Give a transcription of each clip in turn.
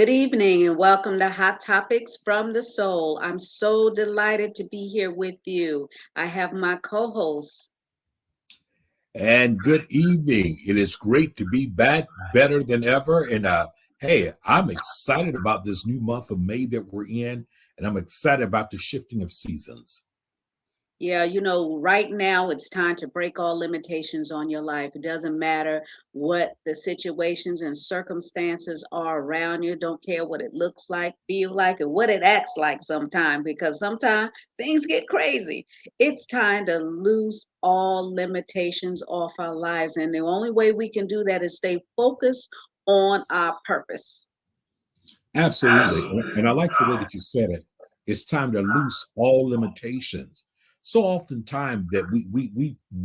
Good evening and welcome to Hot Topics from the Soul. I'm so delighted to be here with you. I have my co host. And good evening. It is great to be back, better than ever. And hey, I'm excited about this new month of May that we're in, and I'm excited about the shifting of seasons. Yeah, right now it's time to break all limitations on your life. It doesn't matter what the situations and circumstances are around you. Don't care what it looks like, feel like, and what it acts like sometimes, because sometimes things get crazy. It's time to loose all limitations off our lives. And the only way we can do that is stay focused on our purpose. Absolutely. And I like the way that you said it. It's time to loose all limitations. So oftentimes that we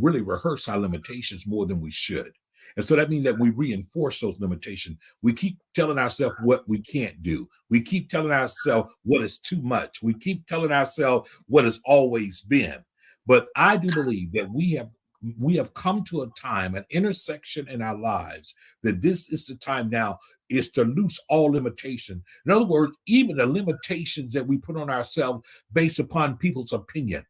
really rehearse our limitations more than we should. And so that means that we reinforce those limitations. We keep telling ourselves what we can't do. We keep telling ourselves what is too much. We keep telling ourselves what has always been. But I do believe that we have come to a time, an intersection in our lives, that this is the time now is to loose all limitation. In other words, even the limitations that we put on ourselves based upon people's opinion.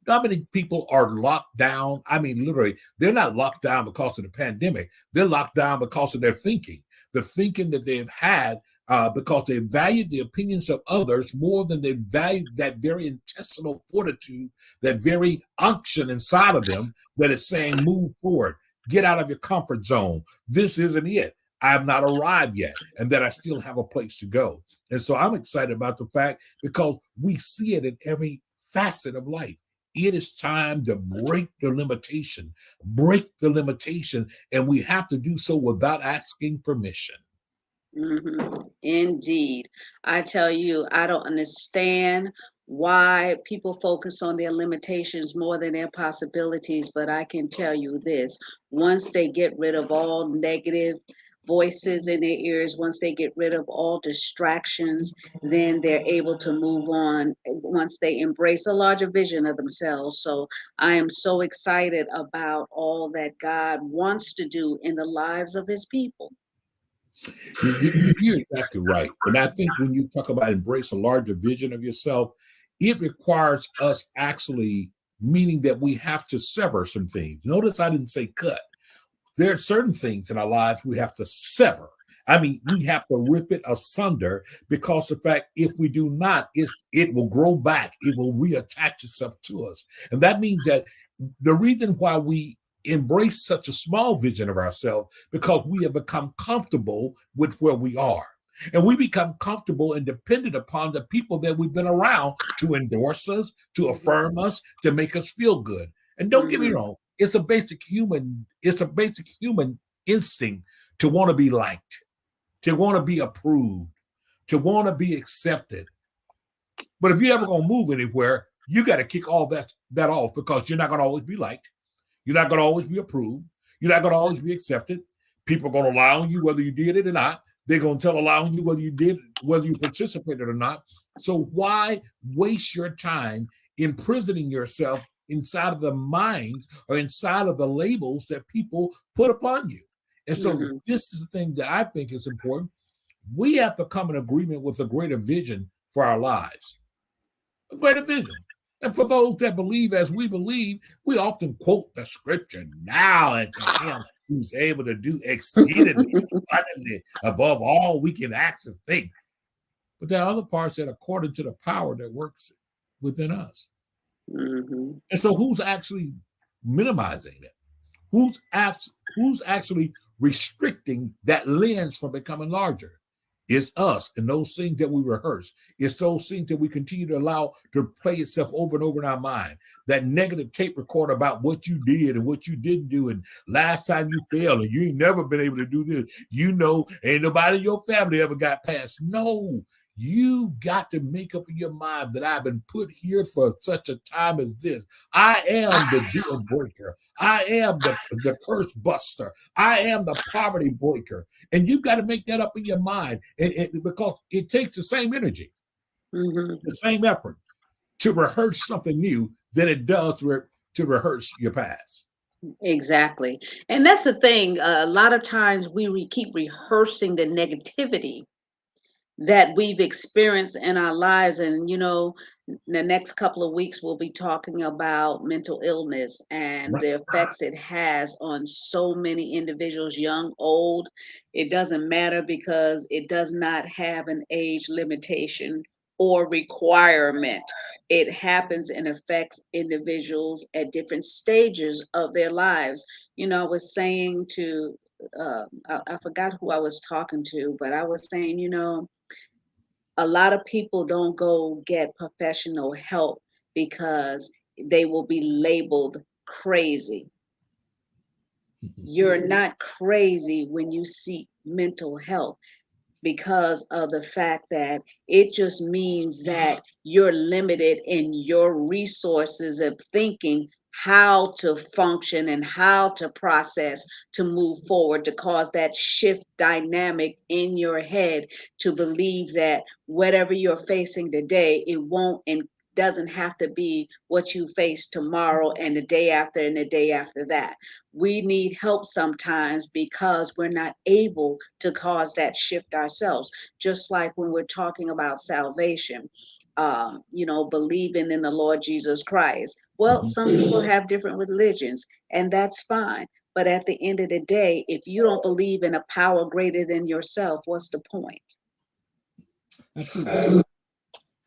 How many people are locked down? I mean, literally, they're not locked down because of the pandemic. They're locked down because of their thinking, the thinking that they've had because they valued the opinions of others more than they valued that very intestinal fortitude, that very unction inside of them that is saying, move forward, get out of your comfort zone. This isn't it. I have not arrived yet, and that I still have a place to go. And so I'm excited about the fact because we see it in every facet of life. It is time to break the limitation, and we have to do so without asking permission. Indeed. I tell you, I don't understand why people focus on their limitations more than their possibilities, but I can tell you this, once they get rid of all negative voices in their ears, once they get rid of all distractions, then they're able to move on once they embrace a larger vision of themselves. So I am so excited about all that God wants to do in the lives of his people. You're exactly right. And I think when you talk about embrace a larger vision of yourself, it requires us actually meaning that we have to sever some things. Notice I didn't say cut. There are certain things in our lives we have to sever. I mean, we have to rip it asunder because the fact if we do not, it will grow back. It will reattach itself to us. And that means that the reason why we embrace such a small vision of ourselves because we have become comfortable with where we are. And we become comfortable and dependent upon the people that we've been around to endorse us, to affirm us, to make us feel good. And don't get me Mhm. wrong, it's a basic human instinct to want to be liked, to want to be approved, to want to be accepted. But if you're ever gonna move anywhere, you got to kick all that off because you're not gonna always be liked. You're not gonna always be approved. You're not gonna always be accepted. People are gonna lie on you whether you did it or not. They're gonna tell a lie on you whether you participated or not. So why waste your time imprisoning yourself inside of the minds or inside of the labels that people put upon you? And so Mhm. this is the thing that I think is important. We have to come in agreement with a greater vision for our lives, a greater vision. And for those that believe as we believe, we often quote the scripture now unto him who's able to do exceedingly abundantly above all we can ask and think. But there are other parts that according to the power that works within us. Mhm. And so who's actually minimizing it? Who's actually restricting that lens from becoming larger? It's us and those things that we rehearse. It's those things that we continue to allow to play itself over and over in our mind. That negative tape recorder about what you did and what you didn't do, and last time you failed, and you ain't never been able to do this. Ain't nobody in your family ever got past. No, you got to make up in your mind that I've been put here for such a time as this. I am the deal breaker. I am the curse buster. I am the poverty breaker. And you've got to make that up in your mind because it takes the same energy, the Mhm. same effort to rehearse something new than it does to rehearse your past. Exactly. And that's the thing. A lot of times we keep rehearsing the negativity that we've experienced in our lives. And, the next couple of weeks, we'll be talking about mental illness and Right. the effects it has on so many individuals, young, old. It doesn't matter because it does not have an age limitation or requirement. It happens and affects individuals at different stages of their lives. I was saying to, I forgot who I was talking to, but I was saying, a lot of people don't go get professional help because they will be labeled crazy. You're not crazy when you seek mental health, because of the fact that it just means that you're limited in your resources of thinking how to function and how to process to move forward, to cause that shift dynamic in your head to believe that whatever you're facing today, it won't and doesn't have to be what you face tomorrow and the day after and the day after that. We need help sometimes because we're not able to cause that shift ourselves. Just like when we're talking about salvation, believing in the Lord Jesus Christ. Well, Mhm. some people have different religions, and that's fine. But at the end of the day, if you don't believe in a power greater than yourself, what's the point? Absolutely.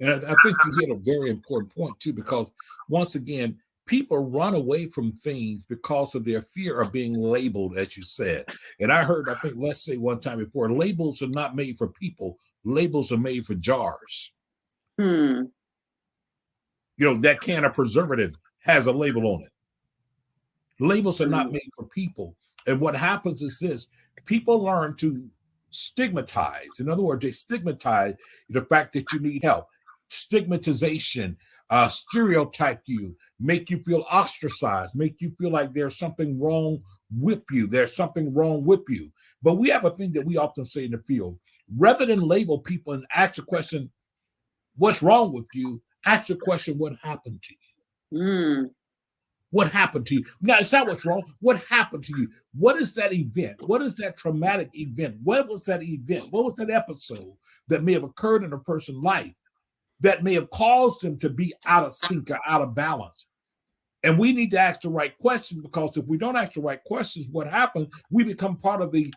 And I think you hit a very important point too, because once again, people run away from things because of their fear of being labeled, as you said. And I heard, I think, let's say one time before, labels are not made for people, labels are made for jars. Hmm. That can of preservative has a label on it. Labels are not Hmm. made for people. And what happens is this: people learn to stigmatize. In other words, they stigmatize the fact that you need help. Stigmatization, stereotype you, make you feel ostracized, make you feel like there's something wrong with you. There's something wrong with you. But we have a thing that we often say in the field: rather than label people and ask the question, what's wrong with you? Ask the question, what happened to you? Hmm. What happened to you? Now, it's not what's wrong. What happened to you? What is that event? What is that traumatic event? What was that event? What was that episode that may have occurred in a person's life that may have caused them to be out of sync or out of balance? And we need to ask the right questions, because if we don't ask the right questions, what happens? We become part of the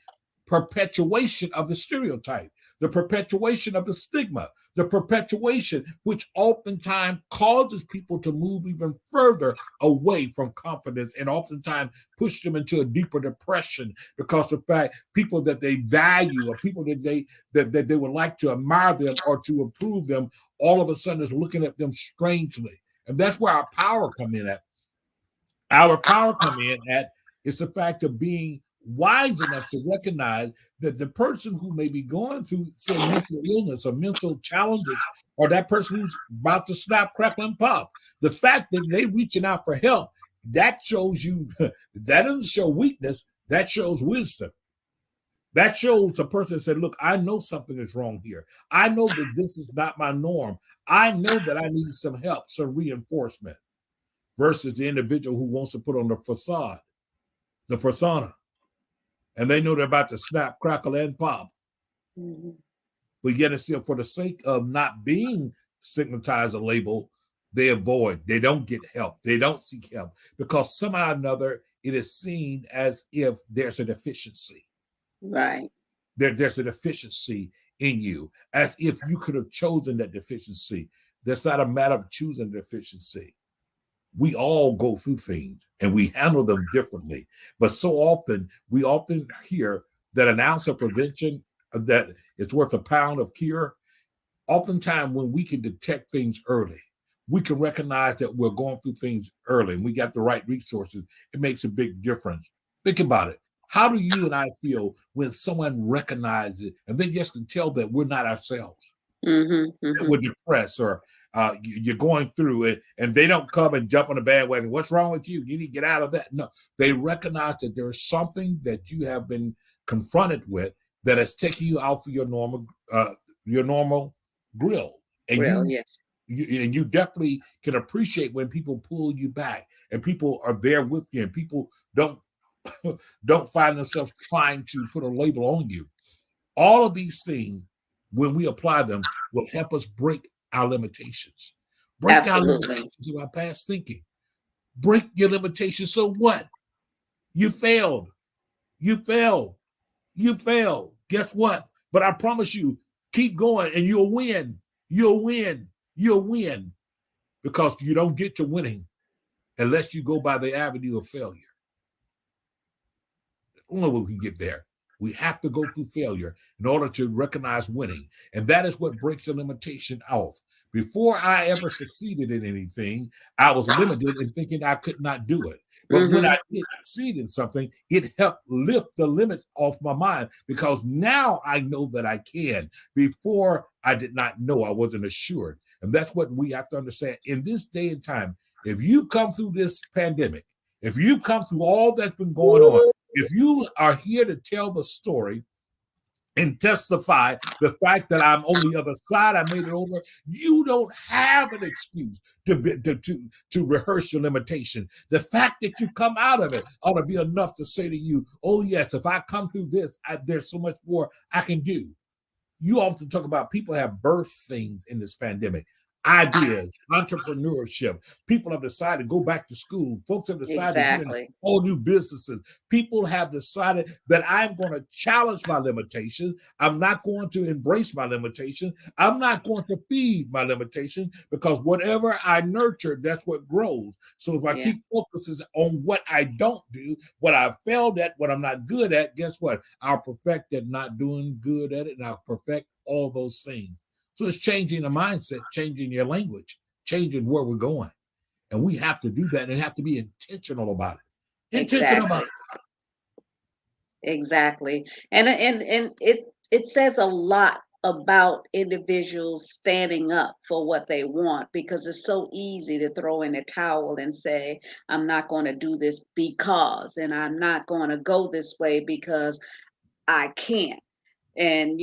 perpetuation of the stereotype, the perpetuation of the stigma, the perpetuation, which oftentimes causes people to move even further away from confidence, and oftentimes push them into a deeper depression, because of the fact people that they value, or people that they would like to admire them or to approve them, all of a sudden is looking at them strangely. And that's where our power come in at. Our power come in at is the fact of being wise enough to recognize that the person who may be going through, say, mental illness or mental challenges, or that person who's about to snap, crackle, and pop, the fact that they reaching out for help, that shows you that doesn't show weakness, that shows wisdom. That shows a person that said, look, I know something is wrong here. I know that this is not my norm. I know that I need some help, some reinforcement, versus the individual who wants to put on the facade, the persona, and they know they're about to snap, crackle, and pop. Hmm. But yet, still, for the sake of not being stigmatized or labeled, they avoid. They don't get help. They don't seek help, because somehow or another it is seen as if there's a deficiency. Right. There's a deficiency in you, as if you could have chosen that deficiency. That's not a matter of choosing a deficiency. We all go through things and we handle them differently. But so often, we often hear that an ounce of prevention, that it's worth a pound of cure. Oftentimes, when we can detect things early, we can recognize that we're going through things early and we got the right resources, it makes a big difference. Think about it. How do you and I feel when someone recognizes it and they just can tell that we're not ourselves? Hmm. Hmm. We're depressed, or you're going through it, and they don't come and jump on the bandwagon. What's wrong with you? You need to get out of that. No, they recognize that there is something that you have been confronted with that is taking you out for your normal grill, and Real, you. yes. You definitely can appreciate when people pull you back and people are there with you, and people don't find themselves trying to put a label on you. All of these things when we apply them, will help us break our limitations. Break our Absolutely. limitations of our past thinking. Break your limitations. So what? You failed. You failed. You failed. Guess what? But I promise you, keep going and you'll win. You'll win. You'll win. Because you don't get to winning unless you go by the avenue of failure. I don't know we can get there. We have to go through failure in order to recognize winning. And that is what breaks a limitation off. Before I ever succeeded in anything, I was limited in thinking I could not do it. But when I did succeed in something, it helped lift the limits off my mind because now I know that I can. Before, I did not know, I wasn't assured. And that's what we have to understand. In this day and time, if you come through this pandemic, if you come through all that's been going on, if you are here to tell the story and testify the fact that I'm on the other side, I made it over, you don't have an excuse to rehearse your limitation. The fact that you come out of it ought to be enough to say to you, oh yes, if I come through this, there's so much more I can do. You often talk about people have birthed things in this pandemic. Ideas, entrepreneurship. People have decided to go back to school. Folks have decided to get in Exactly. all new businesses. People have decided that I'm going to challenge my limitations. I'm not going to embrace my limitation. I'm not going to feed my limitation because whatever I nurture, that's what grows. So if I Yeah. keep focusing on what I don't do, what I've failed at, what I'm not good at, guess what? I'll perfect at not doing good at it, and I'll perfect all those things. So it's changing the mindset, changing your language, changing where we're going. And we have to do that and have to be intentional about it. Intentional about Exactly. Exactly. And it says a lot about individuals standing up for what they want because it's so easy to throw in a towel and say, I'm not going to do this because, and I'm not going to go this way because I can't. And,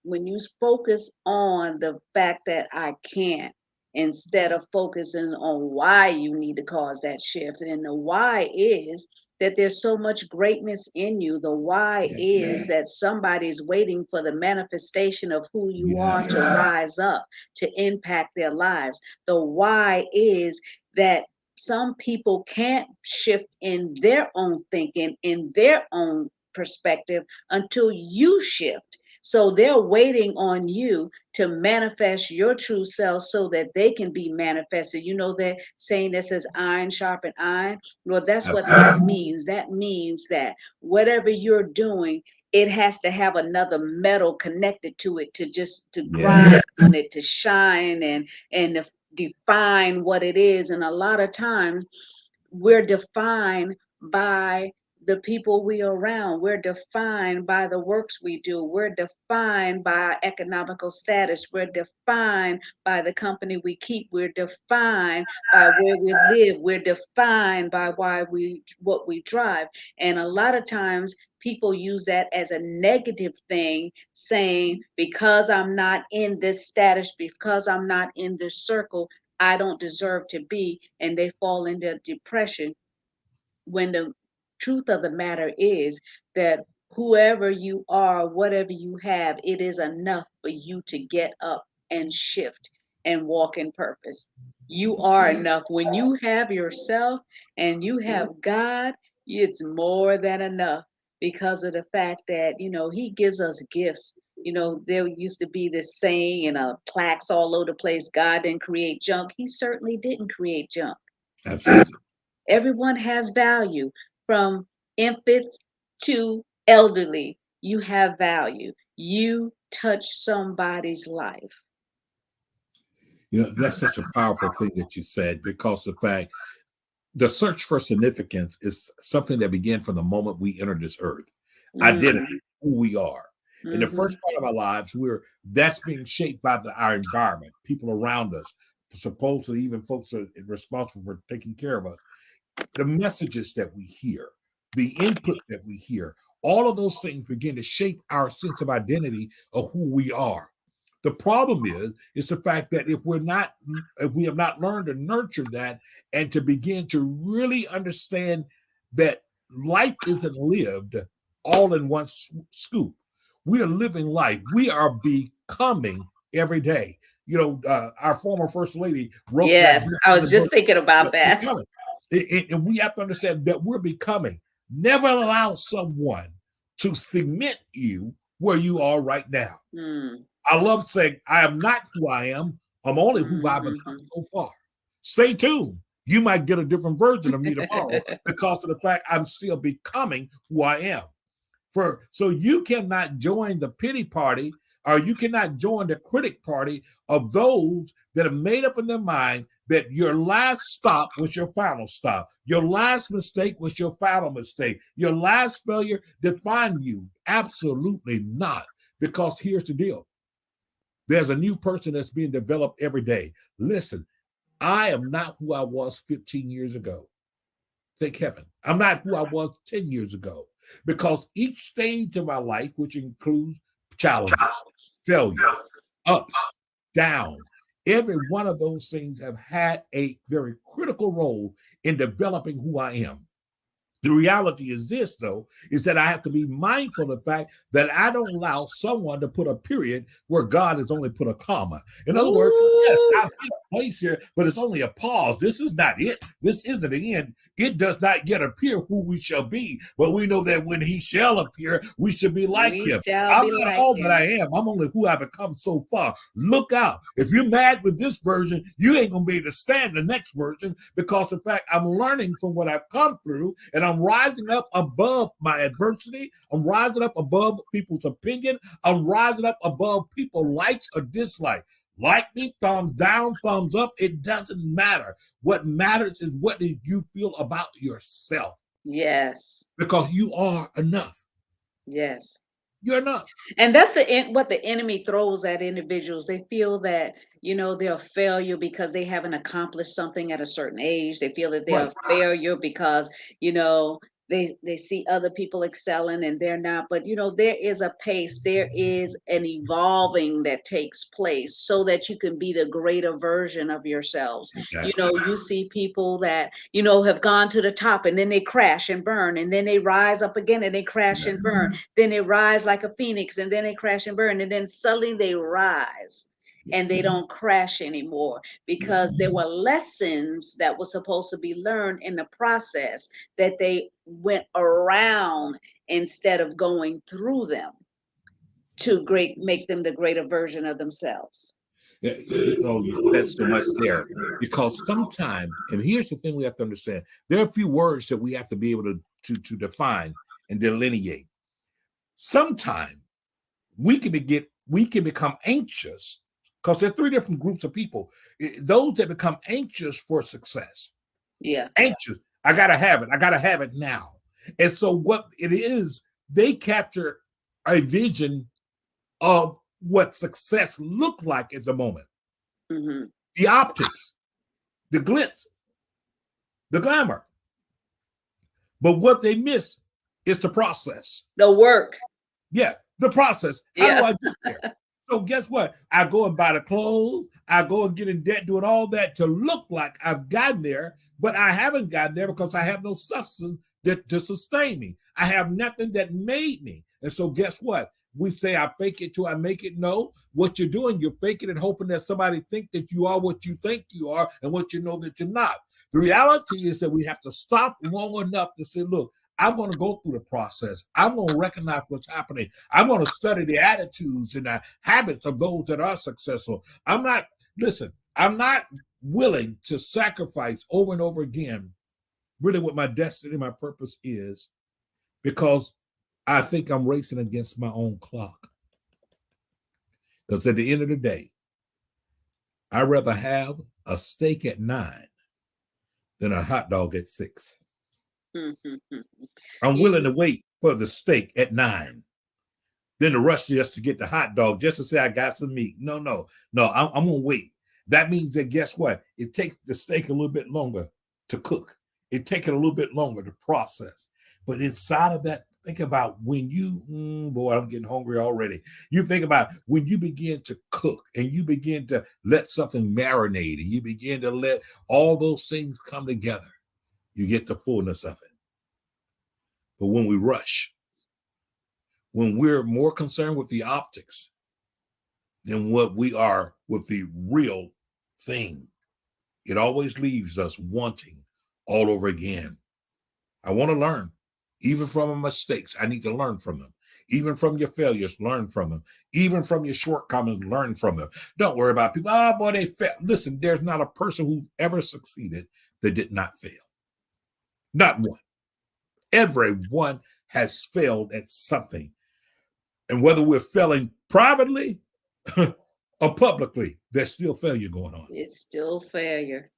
when you focus on the fact that I can't, instead of focusing on why you need to cause that shift, and the why is that there's so much greatness in you. The why it. is that somebody's waiting for the manifestation of who you are Yeah. to rise up, to impact their lives. The why is that some people can't shift in their own thinking, in their own perspective until you shift. So they're waiting on you to manifest your true self so that they can be manifested. You know that saying that says iron sharpen iron? Well, that's what Absolutely. that means. That means that whatever you're doing, it has to have another metal connected to it to Yeah. grind on it, to shine and to define what it is. And a lot of times we're defined by the people we are around. We're defined by the works we do. We're defined by our economical status. We're defined by the company we keep. We're defined by where we live. We're defined by what we drive. And a lot of times people use that as a negative thing, saying, because I'm not in this status, because I'm not in this circle, I don't deserve to be, and they fall into depression when the truth of the matter is that whoever you are, whatever you have, it is enough for you to get up and shift and walk in purpose. You are enough. When you have yourself and you have God, it's more than enough because of the fact that, He gives us gifts. There used to be this saying and plaques all over the place, God didn't create junk. He certainly didn't create junk. Absolutely. Everyone has value, from infants to elderly. You have value. You touch somebody's life. That's such a powerful thing that you said because the fact the search for significance is something that began from the moment we entered this earth. Hmm. Identity, who we are. In the Hmm. first part of our lives, that's being shaped by our environment, people around us, supposedly even folks are responsible for taking care of us. The messages that we hear, the input that we hear, all of those things begin to shape our sense of identity of who we are. The problem is the fact that if we have not learned to nurture that and to begin to really understand that life isn't lived all in one scoop. We are living life. We are becoming every day. Our former first lady wrote that Yes, I was best-selling just book, thinking about that. Becoming. And we have to understand that we're becoming. Never allow someone to cement you where you are right now. Mm, I love saying, I am not who I am. I'm only who I've become mhm. so far. Stay tuned. You might get a different version of me tomorrow because of the fact I'm still becoming who I am. So you cannot join the pity party, or you cannot join the critic party of those that have made up in their mind that your last stop was your final stop. Your last mistake was your final mistake. Your last failure defined you. Absolutely not. Because here's the deal. There's a new person that's being developed every day. Listen, I am not who I was 15 years ago. Thank heaven. I'm not who I was 10 years ago, because each stage of my life, which includes challenges, failures, ups, downs, every one of those things have had a very critical role in developing who I am. The reality is this, though, is that I have to be mindful of the fact that I don't allow someone to put a period where God has only put a comma. In other words, yes, Ooh, I've hit a place here, but it's only a pause. This is not it. This isn't the end. It does not yet appear who we shall be, but we know that when he shall appear, we should be like we him. shall I'm be not like all that I him. am. I'm only who I've become so far. Look out. If you're mad with this version, you ain't going to be able to stand the next version, because, in fact, I'm learning from what I've come through, and I'm rising up above my adversity. I'm rising up above people's opinion. I'm rising up above people's likes or dislikes. Like me, thumbs down, thumbs up. It doesn't matter. What matters is what do you feel about yourself, Yes, because you are enough. yes. You're enough. And that's what the enemy throws at individuals. They feel that, they're a failure because they haven't accomplished something at a certain age. They feel that they're Right. a failure because, you know, they see other people excelling and they're not. But there is a pace, there is an evolving that takes place so that you can be the greater version of yourselves. Exactly. You see people that, have gone to the top and then they crash and burn, and then they rise up again and they crash and burn. Then they rise like a phoenix, and then they crash and burn, and then suddenly they rise Yeah. and they don't crash anymore Yeah. because there were lessons that were supposed to be learned in the process that they went around instead of going through them to make them the greater version of themselves. Oh, you said so much there. Because sometimes, and here's the thing we have to understand: there are a few words that we have to be able to define and delineate. Sometimes we can become anxious, because there are three different groups of people. Those that become anxious for success, Yeah. anxious. I gotta have it. I gotta have it now. And so what it is, they capture a vision of what success looked like at the moment. Hmm. The optics, the glitz, the glamour. But what they miss is the process. The work. Yeah, the process. How do Yeah. I get there? So guess what? I go and buy the clothes. I go and get in debt doing all that to look like I've gotten there, but I haven't gotten there because I have no substance to sustain me. I have nothing that made me. And so guess what? We say I fake it till I make it. No, what you're doing, you're faking and hoping that somebody think that you are what you think you are and what you know that you're not. The reality is that we have to stop long enough to say, look, I'm going to go through the process. I'm going to recognize what's happening. I'm going to study the attitudes and the habits of those that are successful. I'm not willing to sacrifice over and over again really what my destiny, my purpose is, because I think I'm racing against my own clock. Because at the end of the day, I'd rather have a steak at 9 than a hot dog at 6. Mm-hmm. I'm willing You, to wait for the steak at 9 than to rush just to get the hot dog just to say I got some meat. No, no, no. I'm gonna wait. That means that guess what? It takes the steak a little bit longer to cook. It takes it a little bit longer to process. But inside of that, think about when you, boy, I'm getting hungry already. You think about when you begin to cook and you begin to let something marinate and you begin to let all those things come together, you get the fullness of it. But when we rush, when we're more concerned with the optics than what we are with the real thing, it always leaves us wanting all over again. I want to learn, even from my mistakes. I need to learn from them. Even from your failures, learn from them. Even from your shortcomings, learn from them. Don't worry about people. Oh, boy, they failed. Listen, there's not a person who ever succeeded that did not fail. Not one. Everyone has failed at something. And whether we're failing privately or publicly, there's still failure going on. It's still failure.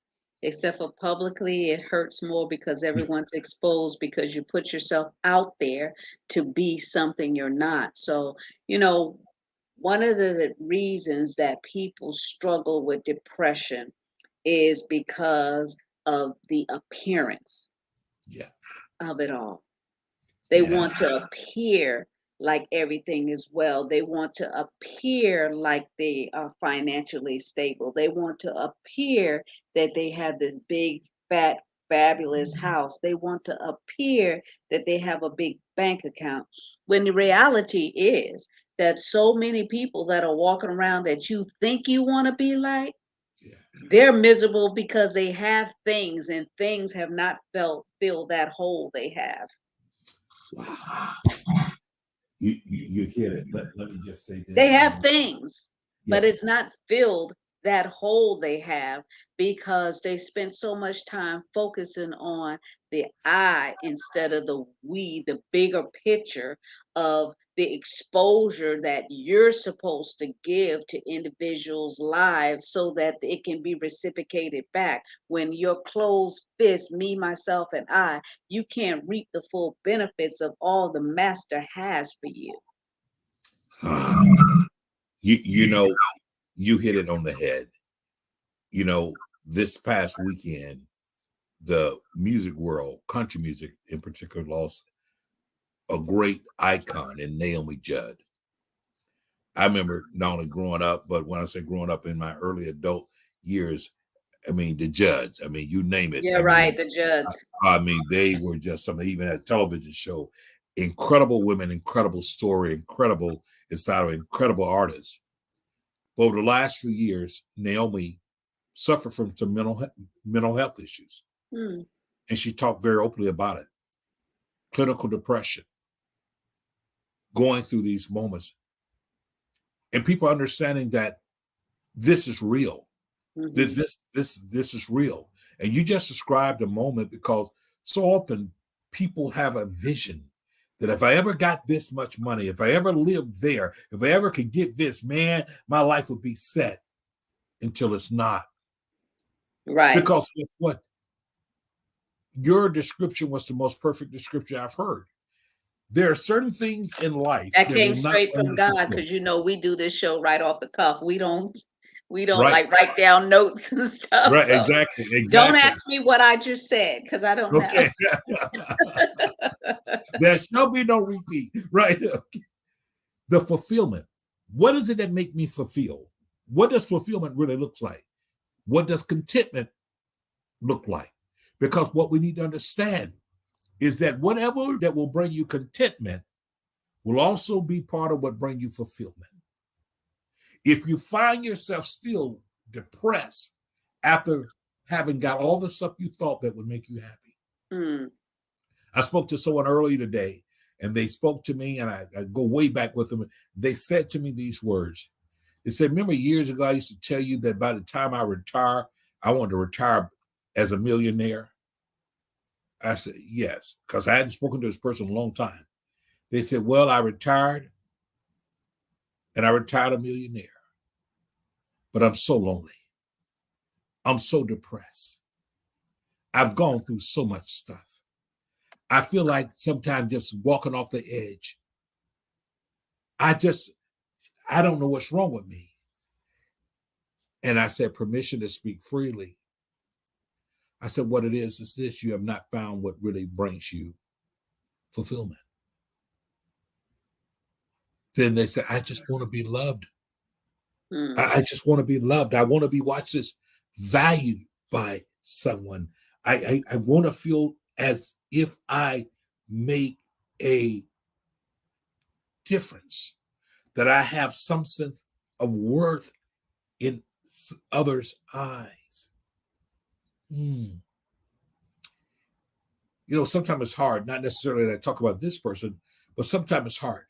Except for publicly, it hurts more because everyone's exposed because you put yourself out there to be something you're not. So, one of the reasons that people struggle with depression is because of the appearance Yeah. of it all. They Yeah. want to appear like everything is well. They want to appear like they are financially stable. They want to appear that they have this big, fat, fabulous house. They want to appear that they have a big bank account. When the reality is that so many people that are walking around that you think you want to be like, Yeah. they're miserable because they have things and things have not filled that hole they have. Wow. You hit it. Let me just say They this. have things, Yeah. but it's not filled that hole they have because they spent so much time focusing on the I instead of the we, the bigger picture of the exposure that you're supposed to give to individuals' lives so that it can be reciprocated back. When you're closed fist, me, myself, and I, you can't reap the full benefits of all the master has for you. You know, you hit it on the head. This past weekend, the music world, country music in particular, lost a great icon in Naomi Judd. I remember not only growing up, but when I say growing up in my early adult years, I mean the Judds. I mean, you name it. Yeah, right, the Judds. I mean, they were just something. Even at a television show, incredible women, incredible story, incredible inside of incredible artists. But over the last few years, Naomi suffered from some mental health issues, Hmm. and she talked very openly about it. Clinical depression, going through these moments, and people understanding that this is real. Mhm. This is real. And you just described a moment because so often people have a vision that if I ever got this much money, if I ever lived there, if I ever could get this, man, my life would be set until it's not. Right. Because guess what? Your description was the most perfect description I've heard. There are certain things in life That that came will not straight bring from you God fulfillment, because we do this show right off the cuff. We don't right? like write down notes and stuff. Right, So exactly, don't exactly. ask me what I just said because I don't know. Okay. There shall be no repeat, right? The fulfillment. What is it that make me fulfill? What does fulfillment really looks like? What does contentment look like? Because what we need to understand is that whatever that will bring you contentment will also be part of what bring you fulfillment. If you find yourself still depressed after having got all the stuff you thought that would make you happy. Mm. I spoke to someone earlier today, and they spoke to me, and I go way back with them. They said to me these words. They said, remember years ago, I used to tell you that by the time I retire, I wanted to retire as a millionaire. I said, yes, because I hadn't spoken to this person in a long time. They said, well, I retired, and I retired a millionaire, but I'm so lonely. I'm so depressed. I've gone through so much stuff. I feel like sometimes just walking off the edge. I don't know what's wrong with me. And I said, permission to speak freely. I said, what it is this: you have not found what really brings you fulfillment. Then they said, I just want to be loved. Mm. I just want to be loved. I want to be watched as valued by someone. I want to feel as if I make a difference, that I have some sense of worth in others' eyes. Hmm. Sometimes it's hard, not necessarily that I talk about this person, but sometimes it's hard.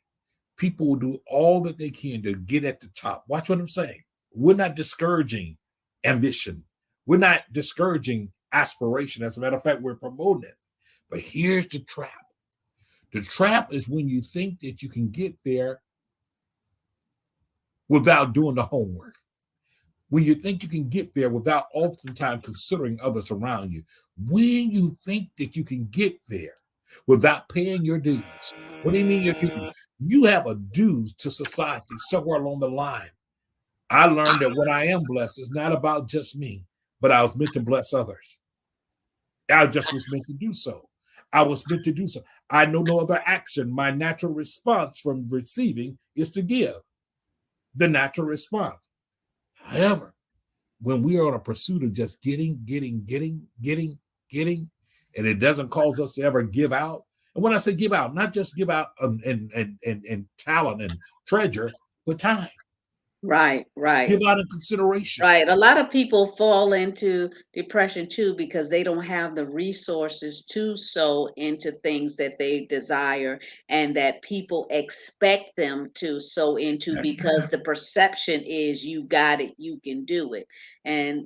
People will do all that they can to get at the top. Watch what I'm saying. We're not discouraging ambition. We're not discouraging aspiration. As a matter of fact, we're promoting it. But here's the trap. The trap is when you think that you can get there without doing the homework. When you think you can get there without oftentimes considering others around you. When you think that you can get there without paying your dues. What do you mean your dues? You have a dues to society somewhere along the line. I learned that what I am blessed is not about just me, but I was meant to bless others. I just was meant to do so. I was meant to do so. I know no other action. My natural response from receiving is to give. The natural response. However, when we are on a pursuit of just getting, and it doesn't cause us to ever give out. And when I say give out, not just give out and talent and treasure, but time. Right, right. Give out in consideration. Right. A lot of people fall into depression too because they don't have the resources to sow into things that they desire and that people expect them to sow into Exactly. because the perception is you got it, you can do it. And,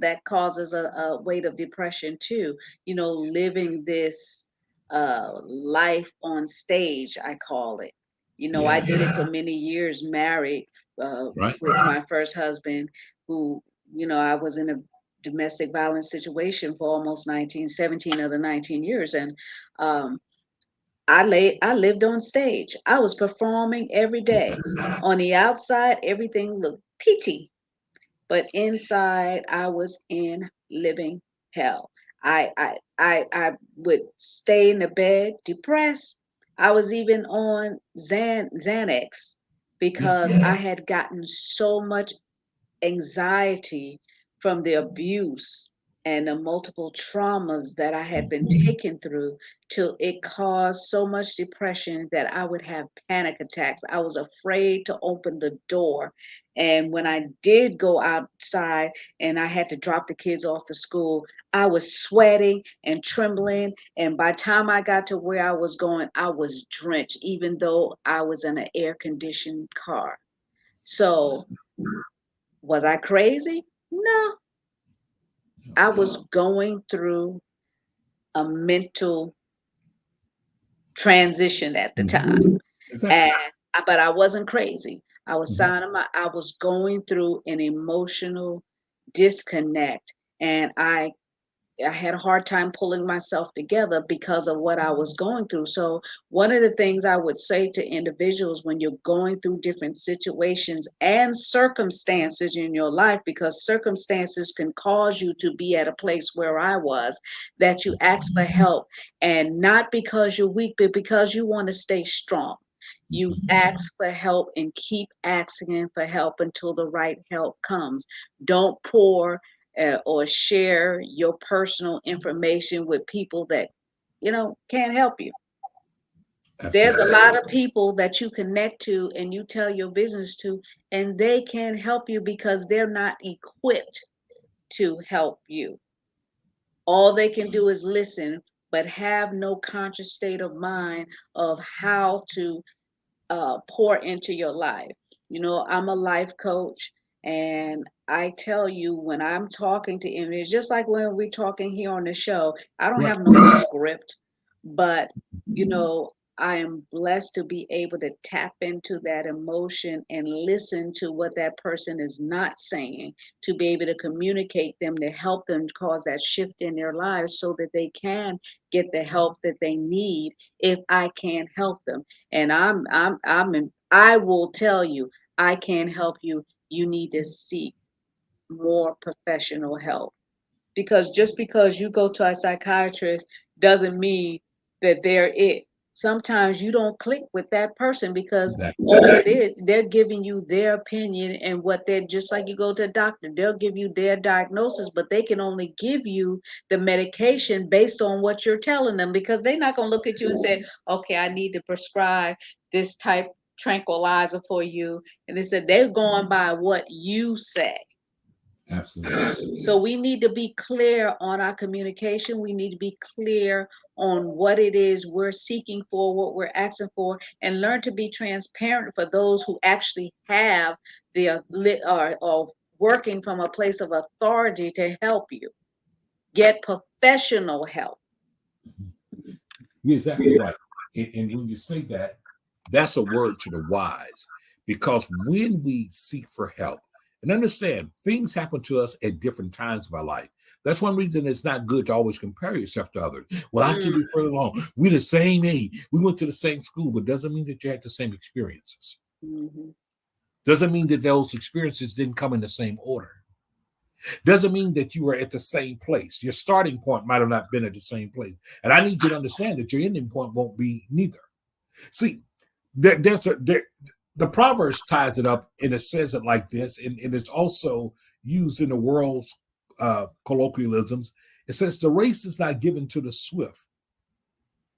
that causes a weight of depression too, living this life on stage, I call it. I Yeah. did it for many years, married Right. with my first husband, who, I was in a domestic violence situation for almost 17 of the 19 years. And um, I lived on stage. I was performing every day. On the outside, everything looked peachy, but inside I was in living hell. I would stay in the bed depressed. I was even on Xanax Yeah. because I had gotten so much anxiety from the abuse and the multiple traumas that I had been taken through till it caused so much depression that I would have panic attacks. I was afraid to open the door. And when I did go outside and I had to drop the kids off to school, I was sweating and trembling. And by the time I got to where I was going, I was drenched, even though I was in an air conditioned car. So, was I crazy? No, I was going through a mental transition at the Mhm. time. Exactly. And but I wasn't crazy. I was going through an emotional disconnect, and I had a hard time pulling myself together because of what I was going through. So, one of the things I would say to individuals when you're going through different situations and circumstances in your life, because circumstances can cause you to be at a place where I was, that you ask for help, and not because you're weak, but because you want to stay strong. You Mhm. ask for help and keep asking for help until the right help comes. Don't pour or share your personal information with people that can't help you. There's a Absolutely. lot of people that you connect to and you tell your business to, and they can't help you because they're not equipped to help you. All they can do is listen, but have no conscious state of mind of how to pour into your life. I'm a life coach, and I tell you, when I'm talking to him, it's just like when we're talking here on the show, I don't Right. have no script, but I am blessed to be able to tap into that emotion and listen to what that person is not saying, to be able to communicate them, to help them cause that shift in their lives so that they can get the help that they need if I can't help them. And I will tell you, I can't help you. You need to seek more professional help, because just because you go to a psychiatrist doesn't mean that they're it. Sometimes you don't click with that person because Exactly. all it is, they're giving you their opinion, and what they're just like you go to a doctor, they'll give you their diagnosis, but they can only give you the medication based on what you're telling them, because they're not going to look at you and say, okay, I need to prescribe this type tranquilizer for you. And they said they're going by what you say. Absolutely. So we need to be clear on our communication. We need to be clear on what it is we're seeking for, what we're asking for, and learn to be transparent for those who actually have the or working from a place of authority to help you. Get professional help. You're exactly right. And when you say that, that's a word to the wise. Because when we seek for help, and understand things happen to us at different times of our life. That's one reason it's not good to always compare yourself to others. Well, I should be further along. We're the same age. We went to the same school, but doesn't mean that you had the same experiences. Mm-hmm. Doesn't mean that those experiences didn't come in the same order. Doesn't mean that you were at the same place. Your starting point might have not been at the same place. And I need you to understand that your ending point won't be neither. See, the Proverbs ties it up and it says it like this, and it's also used in the world's colloquialisms. It says, the race is not given to the swift,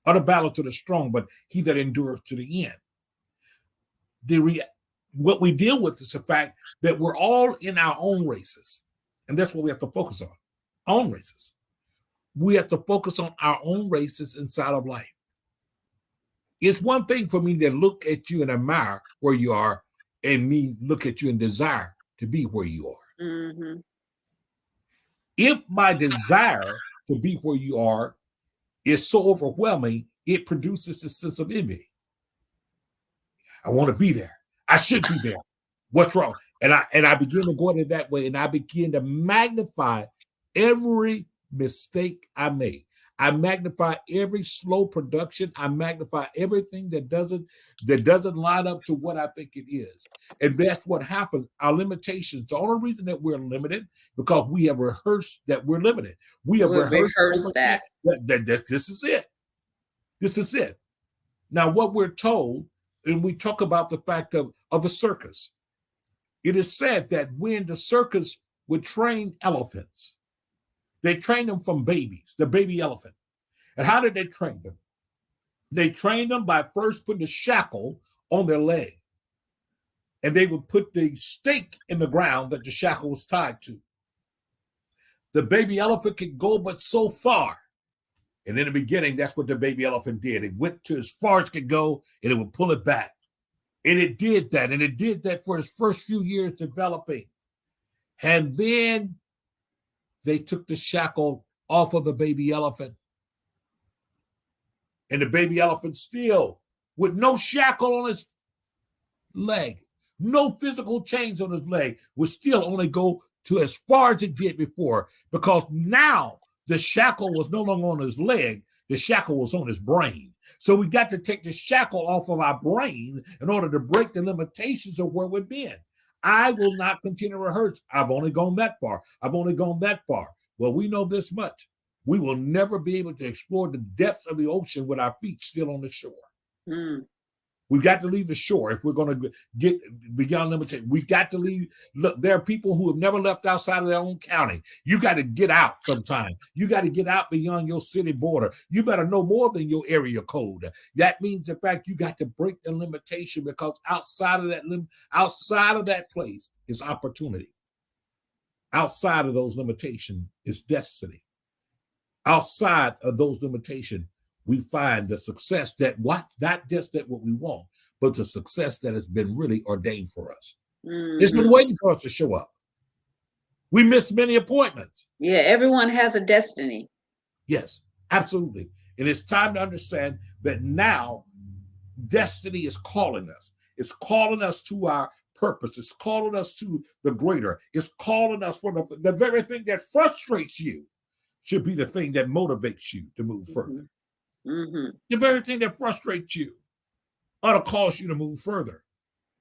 or the battle to the strong, but he that endureth to the end. What we deal with is the fact that we're all in our own races. And that's what we have to focus on, our own races. We have to focus on our own races inside of life. It's one thing for me to look at you and admire where you are, and me look at you and desire to be where you are. Mm-hmm. If my desire to be where you are is so overwhelming, it produces a sense of envy. I want to be there. I should be there. What's wrong? And I begin to go into that way, and I begin to magnify every mistake I make. I magnify every slow production. I magnify everything that doesn't line up to what I think it is. And that's what happens. Our limitations. The only reason that we're limited because we have rehearsed that we're limited. We have rehearsed that this is it. This is it. Now, what we're told, and we talk about the fact of the circus. It is said that when the circus would train elephants, they trained them from babies, the baby elephant. And how did they train them? They trained them by first putting a shackle on their leg. And they would put the stake in the ground that the shackle was tied to. The baby elephant could go but so far. And in the beginning, that's what the baby elephant did. It went to as far as it could go, and it would pull it back. And it did that. And it did that for its first few years developing. And then they took the shackle off of the baby elephant. And the baby elephant still, with no shackle on his leg, no physical chains on his leg, would still only go to as far as it did before. Because now the shackle was no longer on his leg. The shackle was on his brain. So we got to take the shackle off of our brain in order to break the limitations of where we've been. I will not continue to rehearse. I've only gone that far. I've only gone that far. Well, we know this much. We will never be able to explore the depths of the ocean with our feet still on the shore. Mm. We've got to leave the shore if we're going to get beyond limitation. We've got to leave. Look, there are people who have never left outside of their own county. You got to get out sometime. You got to get out beyond your city border. You better know more than your area code. That means, in fact, you got to break the limitation, because outside of that place is opportunity. Outside of those limitations is destiny. Outside of those limitations, we find the success that not just that what we want, but the success that has been really ordained for us. Mm-hmm. It's been waiting for us to show up. We missed many appointments. Yeah, everyone has a destiny. Yes, absolutely. And it's time to understand that now destiny is calling us. It's calling us to our purpose. It's calling us to the greater. It's calling us for the very thing that frustrates you should be the thing that motivates you to move further. Mm-hmm. The very thing that frustrates you ought to cause you to move further.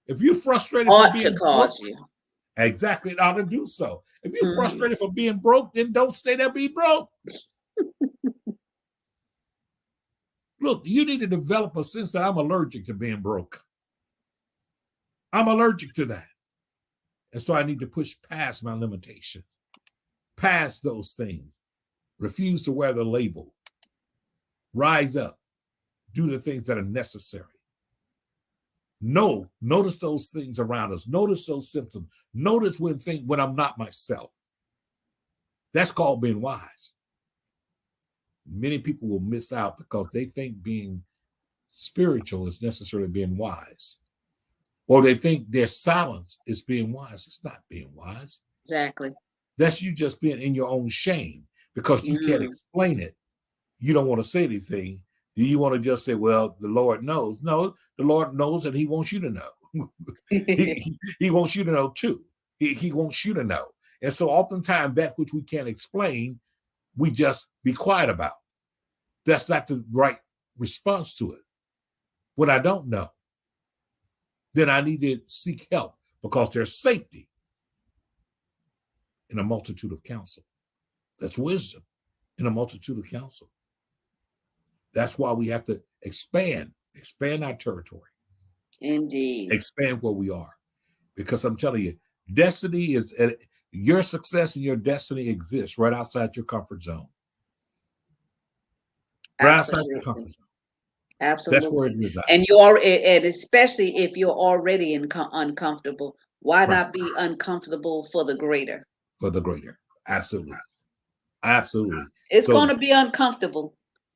If you're frustrated from being broke, exactly, it ought to do so. If you're frustrated for being broke, then don't stay there be broke. Look, you need to develop a sense that I'm allergic to being broke. I'm allergic to that. And so I need to push past my limitations, past those things, refuse to wear the label, rise up, do the things that are necessary. Notice those things around us. Notice those symptoms. Notice when I'm not myself. That's called being wise. Many people will miss out because they think being spiritual is necessarily being wise, or they think their silence is being wise. It's not being wise. Exactly. That's you just being in your own shame because you can't Mm. explain it. You don't want to say anything. Do you want to just say, well, the Lord knows? No, the Lord knows, and he wants you to know. he wants you to know too. He wants you to know. And so oftentimes that which we can't explain, we just be quiet about. That's not the right response to it. When I don't know, then I need to seek help because there's safety in a multitude of counsel. That's wisdom in a multitude of counsel. That's why we have to expand our territory, Indeed. expand where we are. Because I'm telling you, destiny is your success and your destiny exists right outside your comfort zone. Right outside your Absolutely. comfort zone. That's where it Absolutely. And resides. you are, and especially if you're already uncomfortable, why Right. not be uncomfortable for the greater? For the greater. Absolutely. Absolutely. It's going So, to be uncomfortable.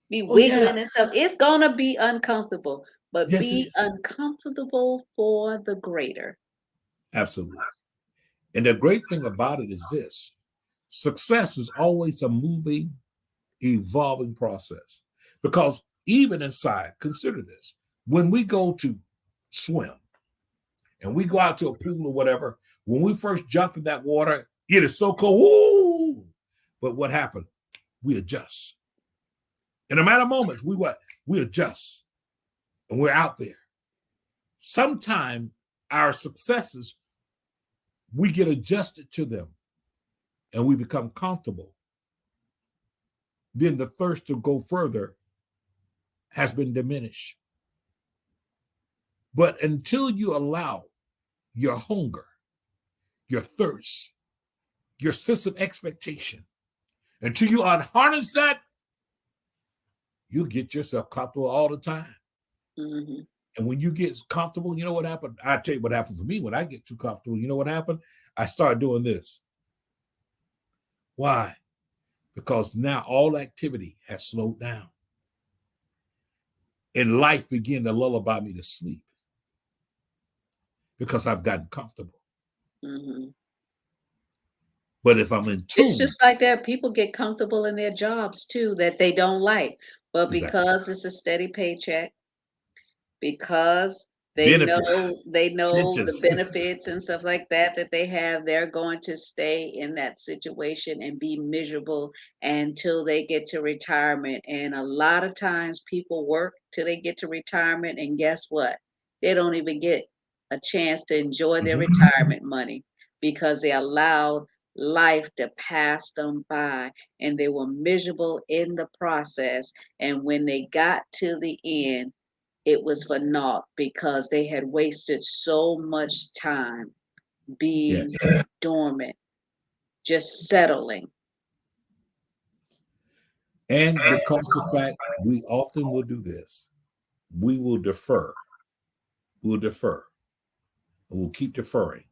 Be oh yeah. wiggling and stuff. It's going to be uncomfortable, but Yes, it be is. uncomfortable for the greater. Absolutely. And the great thing about it is this: success is always a moving, evolving process. Because even inside, consider this: when we go to swim and we go out to a pool or whatever, when we first jump in that water, it is so cold. Woo! But what happened? We adjust. In a matter of moments, we adjust and we're out there. Sometimes our successes, we get adjusted to them and we become comfortable. Then the thirst to go further has been diminished. But until you allow your hunger, your thirst, your sense of expectation, until you unharness that, you'll get yourself comfortable all the time. Hmm. And when you get comfortable, you know what happened? I'll tell you what happened for me when I get too comfortable. You know what happened? I started doing this. Why? Because now all activity has slowed down. And life began to lullaby me to sleep because I've gotten comfortable. Hmm. But if I'm in It's tune, just like that. People get comfortable in their jobs too that they don't like, but exactly, because it's a steady paycheck, because benefit, they know the tensions, benefits and stuff like that that they have, they're going to stay in that situation and be miserable until they get to retirement. And a lot of times people work till they get to retirement, and guess what? They don't even get a chance to enjoy their Mhm. retirement money because they allowed life to pass them by and they were miserable in the process. And when they got to the end, it was for naught because they had wasted so much time Yeah. being dormant, just settling. And because of the fact we often will do this, we will defer. We'll defer. We'll keep deferring.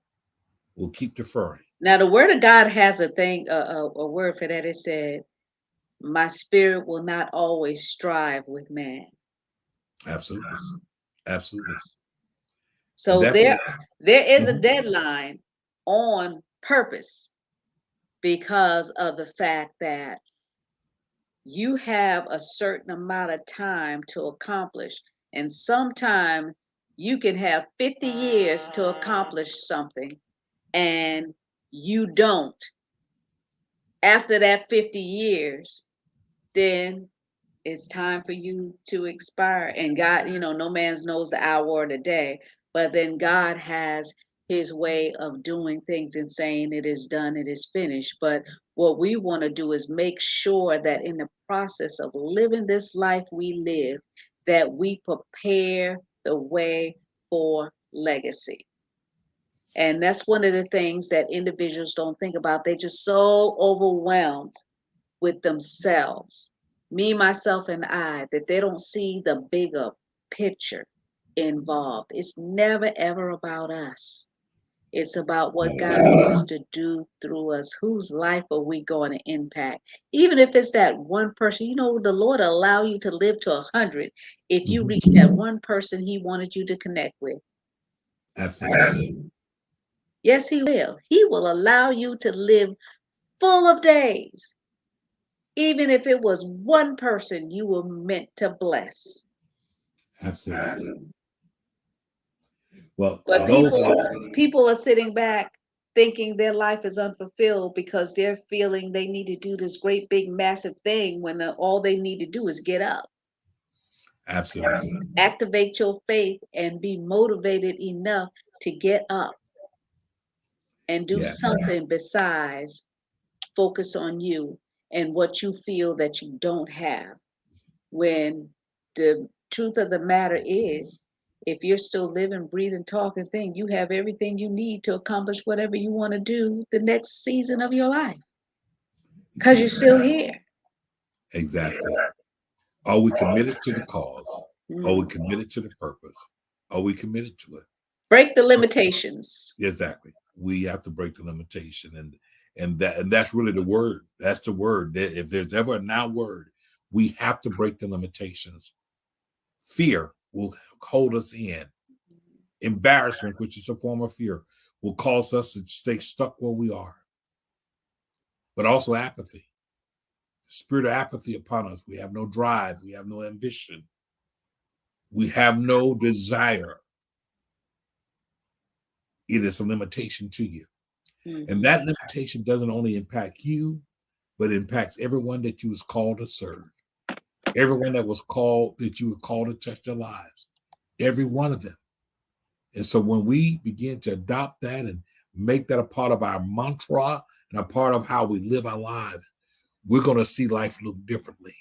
We'll keep deferring. Now, the Word of God has a thing, a word for that. It said, "My spirit will not always strive with man." Absolutely. Absolutely. And So that's what there is a mhm. deadline on purpose because of the fact that you have a certain amount of time to accomplish. And sometimes you can have 50 years to accomplish something and you don't. After that 50 years, then it's time for you to expire. And God, no man knows the hour or the day, but then God has his way of doing things and saying it is done, it is finished. But what we want to do is make sure that in the process of living this life we live, that we prepare the way for legacy. And that's one of the things that individuals don't think about. They're just so overwhelmed with themselves, me, myself, and I, that they don't see the bigger picture. involved. It's never, ever about us. It's about what God wants to do through us. Whose life are we going to impact? Even if it's that one person, the Lord allow you to live to 100 if you Mhm. reach that one person He wanted you to connect with. Absolutely. Yes, He will. He will allow you to live full of days, even if it was one person you were meant to bless. Absolutely. Well, But those are the people are sitting back thinking their life is unfulfilled because they're feeling they need to do this great big massive thing when all they need to do is get up. absolutely. Activate your faith and be motivated enough to get up and do Yeah, something besides focus on you and what you feel that you don't have. When the truth of the matter is, if you're still living, breathing, talking thing, you have everything you need to accomplish whatever you want to do the next season of your life because you're exactly. still here. Exactly. Are we committed to the cause? Are we Mm. committed to the purpose? Are we committed to it? Break the limitations. Exactly. We have to break the limitation, and that's really the word. That's the word. If there's ever a now word, we have to break the limitations. Fear will hold us in. Embarrassment, which is a form of fear, will cause us to stay stuck where we are. But also apathy, spirit of apathy upon us. We have no drive. We have no ambition. We have no desire. It is a limitation to you. And Mhm. that limitation doesn't only impact you, but it impacts everyone that you was called to serve. Everyone that was called, that you were called to touch their lives. Every one of them. And so when we begin to adopt that and make that a part of our mantra and a part of how we live our lives, we're going to see life look differently.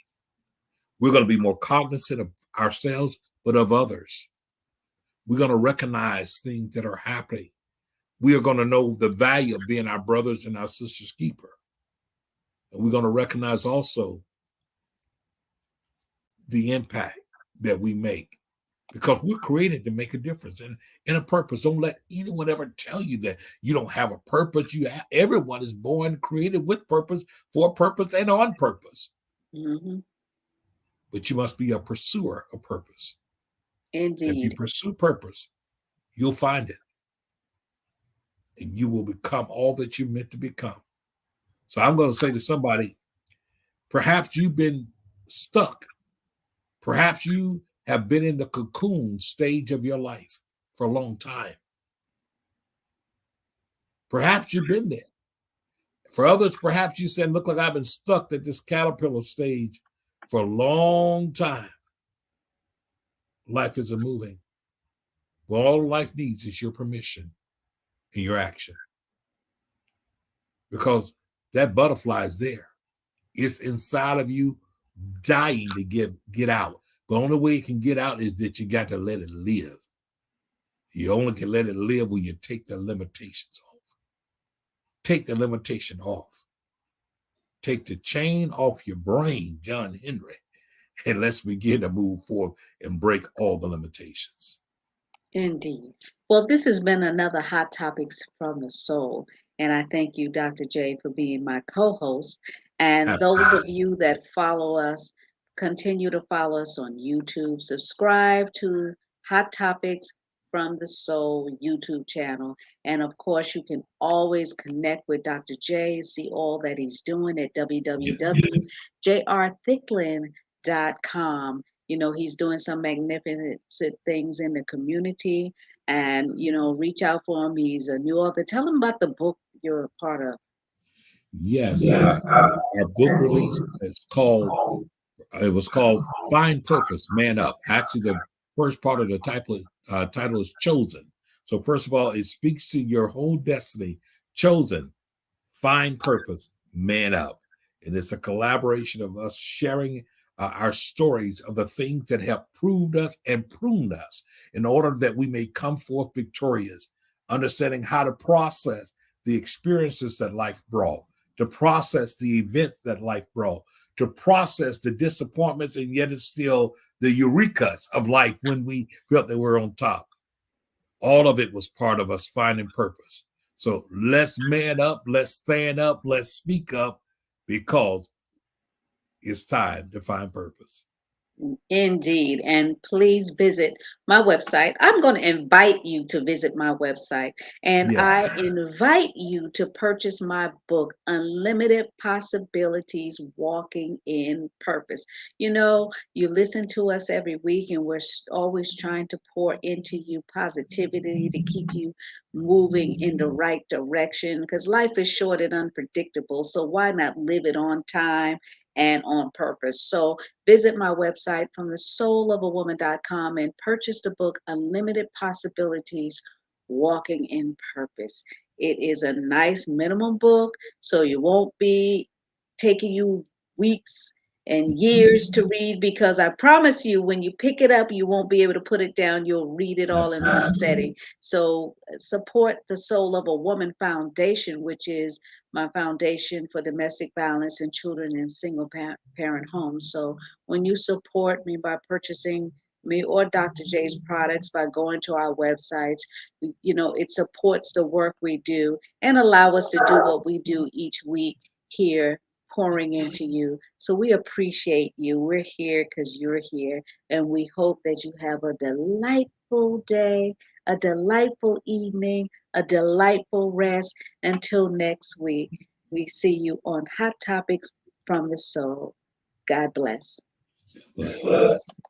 We're going to be more cognizant of ourselves, but of others. We're going to recognize things that are happening. We are going to know the value of being our brothers and our sisters' keeper. And we're going to recognize also the impact that we make because we're created to make a difference and in a purpose. Don't let anyone ever tell you that you don't have a purpose. Everyone is born created with purpose, for purpose, and on purpose. Mhm. But you must be a pursuer of purpose. If you Indeed. pursue purpose, you'll find it, and you will become all that you're meant to become. So I'm going to say to somebody, perhaps you've been stuck. Perhaps you have been in the cocoon stage of your life for a long time. Perhaps you've been there. For others, perhaps you said, look like I've been stuck at this caterpillar stage for a long time. Life isn't moving. Well, all life needs is your permission and your action because that butterfly is there. It's inside of you dying to get out. The only way it can get out is that you got to let it live. You only can let it live when you take the limitations off. Take the limitation off. Take the chain off your brain, John Henry, and let's begin to move forward and break all the limitations. Indeed. Well, this has been another Hot Topics from the Soul. And I thank you, Dr. J, for being my co host. And those of Absolutely. you that follow us, continue to follow us on YouTube. Subscribe to Hot Topics from the Soul YouTube channel. And of course, you can always connect with Dr. J, see all that he's doing at Yes. www.jrthicklin.com. He's doing some magnificent things in the community, and reach out for him. He's a new author. Tell him about the book you're a part of. Yes. Our book release is called, it was called Find Purpose, Man Up. Actually, the first part of the title is Chosen. So, first of all, it speaks to your whole destiny. Chosen, find purpose, man up. And it's a collaboration of us sharing our stories of the things that have proved us and pruned us in order that we may come forth victorious, understanding how to process the experiences that life brought, to process the events that life brought, to process the disappointments and yet it's still the eurekas of life when we felt that we're on top. All of it was part of us finding purpose. So let's man up, let's stand up, let's speak up, because it's time to find purpose. Indeed. And please visit my website. I'm going to invite you to visit my website. And Yes, I invite you to purchase my book, Unlimited Possibilities Walking in Purpose. You know, you listen to us every week, and we're always trying to pour into you positivity to keep you moving in the right direction, because life is short and unpredictable. So why not live it on time and on purpose? So visit my website from the soul of a woman.com and purchase the book Unlimited Possibilities Walking in Purpose. It is a nice minimum book, so you won't be taking you weeks and years to read, because I promise you, when you pick it up, you won't be able to put it down. You'll read it all in one absolutely. setting. So support the Soul of a Woman Foundation, which is my foundation for domestic violence and children in single parent homes. So when you support me by purchasing me or Dr. J's products by going to our websites, you know, it supports the work we do and allow us to do what we do each week here, pouring into you. So we appreciate you. We're here because you're here, and we hope that you have a delightful day, a delightful evening, a delightful rest. Until next week, we see you on Hot Topics from the Soul. God bless. Bless.